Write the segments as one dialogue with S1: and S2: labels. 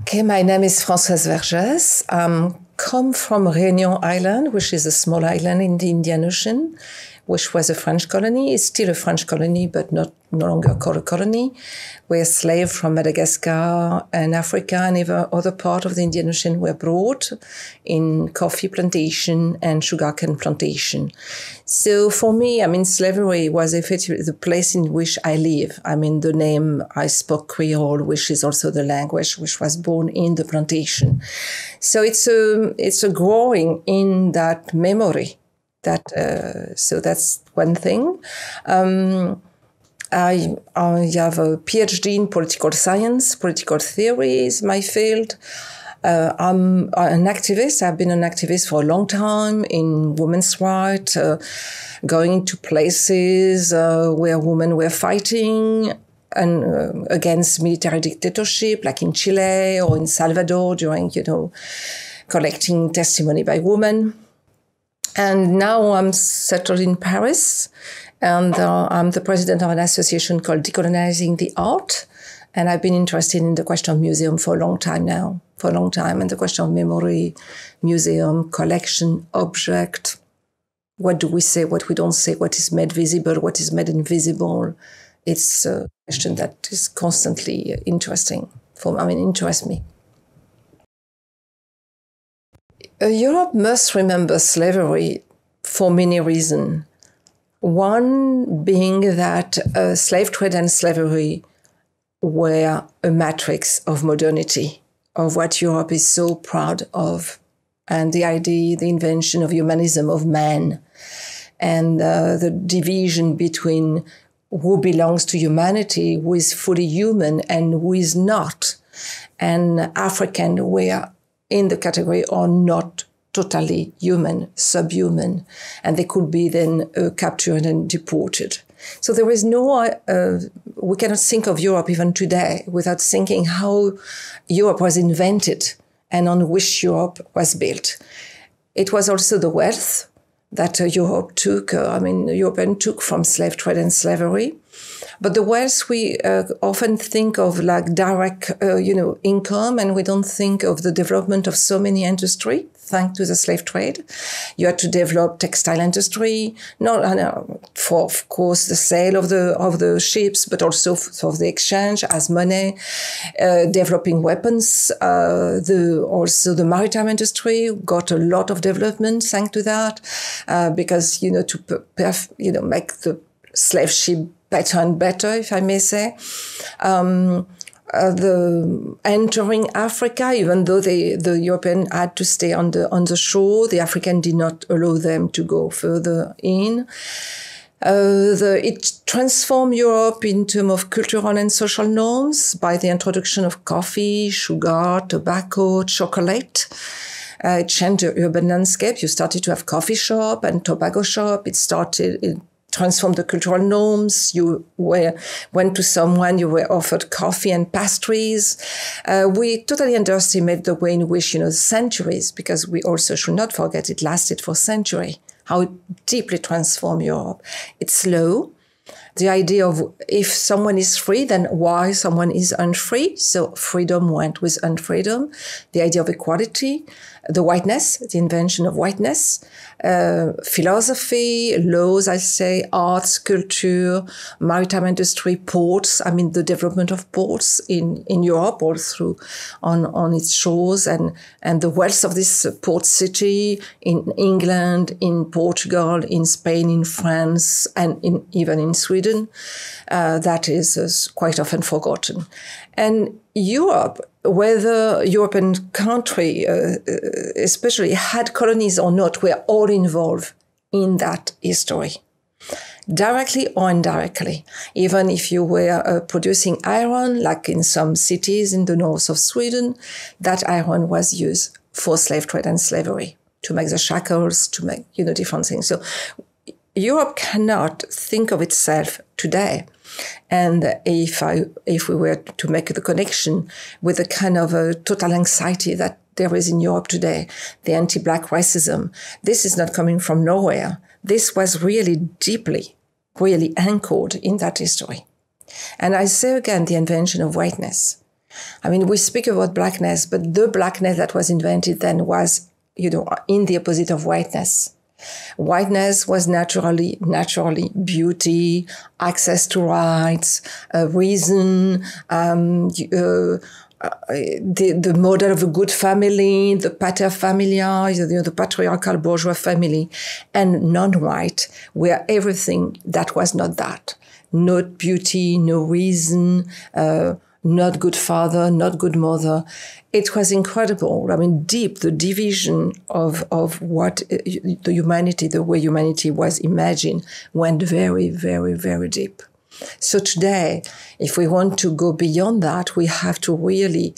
S1: Okay, my name is Françoise Verges. Come from Réunion Island, which is a small island in the Indian Ocean, which was a French colony. It's still a French colony, but no longer called a colony. Where slaves from Madagascar and Africa and even other parts of the Indian Ocean were brought in coffee plantation and sugarcane plantation. So for me, slavery was effectively the place in which I live. The name, I spoke Creole, which is also the language which was born in the plantation. So it's a growing in that memory. So that's one thing. I have a PhD in political science. Political theory is my field. I'm an activist. I've been an activist for a long time in women's rights, going to places where women were fighting and against military dictatorship, like in Chile or in Salvador, during, collecting testimony by women. And now I'm settled in Paris, and I'm the president of an association called Decolonizing the Art. And I've been interested in the question of museum for a long time, and the question of memory, museum, collection, object. What do we say, what we don't say, what is made visible, what is made invisible? It's a question that is constantly interests me. Europe must remember slavery for many reasons. One being that slave trade and slavery were a matrix of modernity, of what Europe is so proud of, and the idea, the invention of humanism, of man, and the division between who belongs to humanity, who is fully human, and who is not. And African were in the category or not totally human, subhuman, and they could be then captured and deported. So there is we cannot think of Europe even today without thinking how Europe was invented and on which Europe was built. It was also the wealth that Europe took, Europeans took from slave trade and slavery. But the wealth we often think of like direct, income, and we don't think of the development of so many industry thanks to the slave trade. You had to develop textile industry, for of course the sale of the ships, but also for the exchange as money, developing weapons. Also the maritime industry got a lot of development thanks to that, because to make the slave ship better and better, if I may say. The entering Africa, even though the European had to stay on the shore, the African did not allow them to go further in. It transformed Europe in terms of cultural and social norms by the introduction of coffee, sugar, tobacco, chocolate. It changed the urban landscape. You started to have coffee shop and tobacco shop. It transformed the cultural norms. You went to someone, you were offered coffee and pastries. We totally underestimate the way in which, centuries, because we also should not forget it lasted for centuries, how it deeply transformed Europe. It's slow. The idea of if someone is free, then why someone is unfree? So freedom went with unfreedom. The idea of equality, the whiteness, the invention of whiteness, philosophy, laws, arts, culture, maritime industry, ports. The development of ports in Europe all through on its shores, and the wealth of this port city in England, in Portugal, in Spain, in France, and even in Sweden. That is quite often forgotten. And Europe, whether European country, especially had colonies or not, were all involved in that history, directly or indirectly. Even if you were producing iron, like in some cities in the north of Sweden, that iron was used for slave trade and slavery, to make the shackles, to make, different things. So Europe cannot think of itself today. And if we were to make the connection with the kind of total anxiety that there is in Europe today, the anti-black racism, this is not coming from nowhere. This was really deeply, really anchored in that history. And I say again, the invention of whiteness. I mean, we speak about blackness, but the blackness that was invented then was, in the opposite of whiteness. Whiteness was naturally beauty, access to rights, reason, the model of a good family, the pater familias, the patriarchal bourgeois family, and non-white were everything that was not that. Not beauty, no reason, not good father, not good mother. It was incredible. I mean, deep, the division of what the humanity, the way humanity was imagined, went very, very, very deep. So today, if we want to go beyond that, we have to really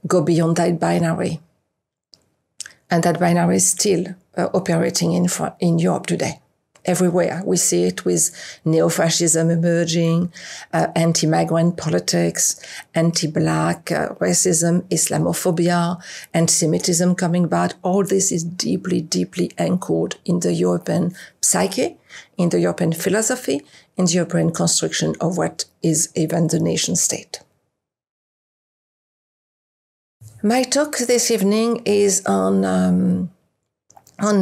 S1: go beyond that binary. And that binary is still operating in Europe today. Everywhere. We see it with neo-fascism emerging, anti-migrant politics, anti-black racism, Islamophobia, anti-Semitism coming back. All this is deeply, deeply anchored in the European psyche, in the European philosophy, in the European construction of what is even the nation state. My talk this evening is on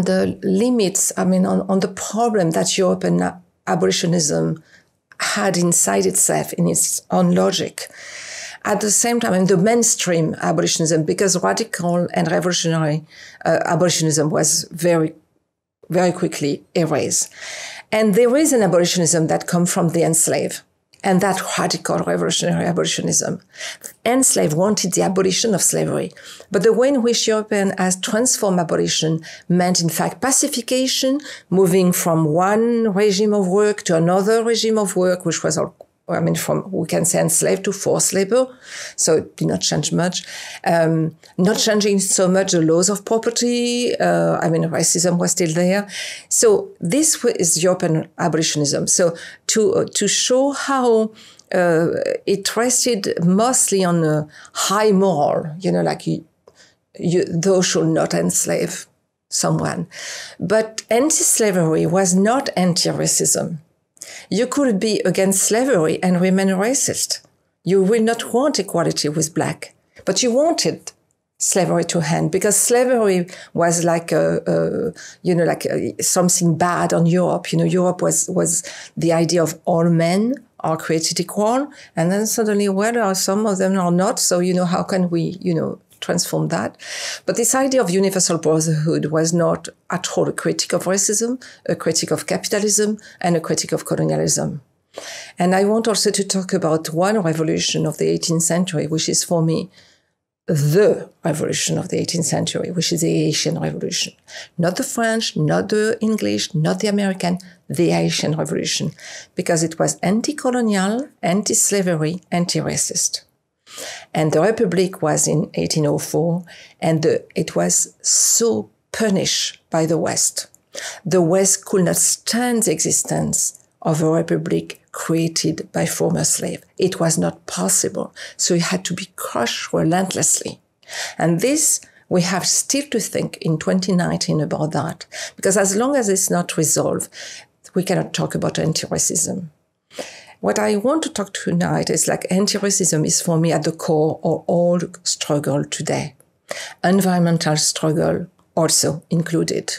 S1: the limits, on the problem that European abolitionism had inside itself in its own logic. At the same time, the mainstream abolitionism, because radical and revolutionary abolitionism was very, very quickly erased. And there is an abolitionism that comes from the enslaved. And that radical revolutionary abolitionism. Enslaved wanted the abolition of slavery. But the way in which European has transformed abolition meant, in fact, pacification, moving from one regime of work to another regime of work, which was, from, we can say, enslaved to forced labor. So it did not change much. Not changing so much the laws of property. Racism was still there. So this is European abolitionism. So to show how it rested mostly on a high moral, thou should not enslave someone. But anti-slavery was not anti-racism. You could be against slavery and remain racist. You will not want equality with black, but you wanted slavery to end because slavery was like something bad on Europe. Europe was the idea of all men are created equal, and then suddenly, some of them are not. So how can we transform that? But this idea of universal brotherhood was not at all a critique of racism, a critique of capitalism, and a critique of colonialism. And I want also to talk about one revolution of the 18th century, which is for me the revolution of the 18th century, which is the Haitian Revolution. Not the French, not the English, not the American, the Haitian Revolution, because it was anti-colonial, anti-slavery, anti-racist. And the Republic was in 1804, and it was so punished by the West. The West could not stand the existence of a republic created by former slaves. It was not possible. So it had to be crushed relentlessly. And this, we have still to think in 2019 about that, because as long as it's not resolved, we cannot talk about anti-racism. What I want to talk tonight is anti-racism is for me at the core of all struggle today. Environmental struggle also included.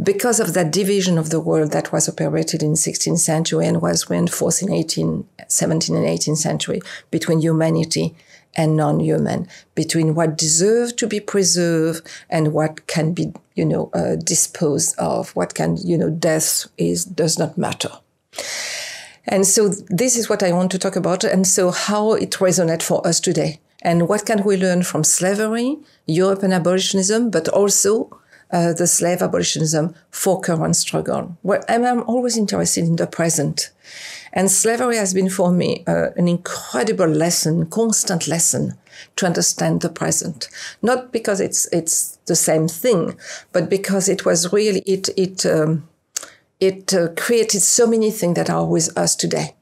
S1: Because of that division of the world that was operated in 16th century and was reinforced in 17th and 18th century between humanity and non-human, between what deserves to be preserved and what can be, disposed of, what can, death does not matter. And so this is what I want to talk about. And so how it resonates for us today. And what can we learn from slavery, European abolitionism, but also the slave abolitionism for current struggle. Well, I'm always interested in the present. And slavery has been for me an incredible lesson, constant lesson to understand the present. Not because it's the same thing, but because it was really, it created so many things that are with us today.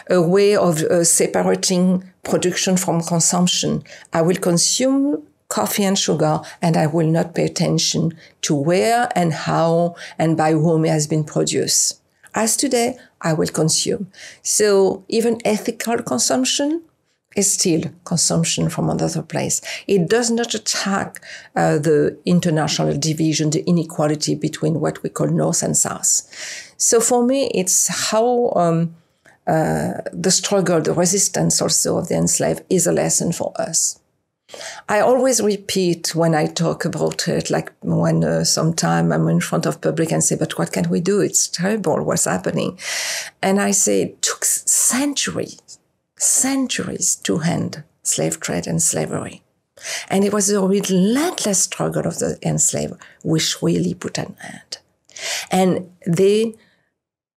S1: A way of separating production from consumption. I will consume coffee and sugar, and I will not pay attention to where and how and by whom it has been produced. As today, I will consume. So even ethical consumption, is still consumption from another place. It does not attack the international division, the inequality between what we call North and South. So for me, it's how the struggle, the resistance also of the enslaved is a lesson for us. I always repeat when I talk about it, like when sometime I'm in front of public and say, but what can we do? It's terrible what's happening. And I say it took centuries to end slave trade and slavery. And it was a relentless struggle of the enslaved which really put an end. And they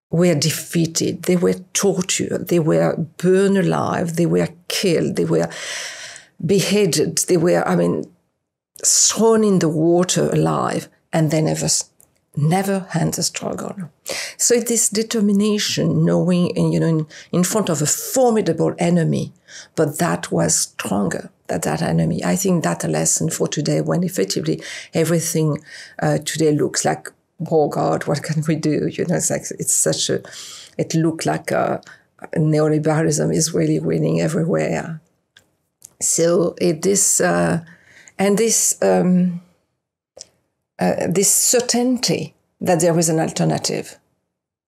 S1: were defeated, they were tortured, they were burned alive, they were killed, they were beheaded, they were, thrown in the water alive, and they never end the struggle. So this determination, knowing, in front of a formidable enemy, but that was stronger than that enemy. I think that's a lesson for today, when effectively everything today looks like, oh God, what can we do? It looked like neoliberalism is really winning everywhere. So this certainty that there is an alternative,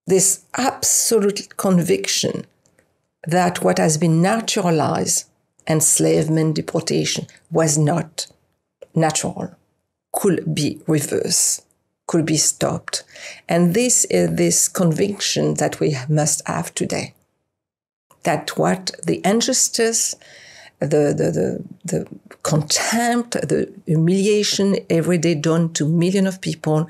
S1: this absolute conviction that what has been naturalized, enslavement, deportation, was not natural, could be reversed, could be stopped. And this is this conviction that we must have today, that what the injustice, the contempt, the humiliation every day done to millions of people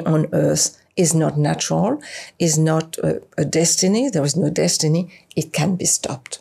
S1: on earth is not natural, is not a destiny. There is no destiny. It can be stopped.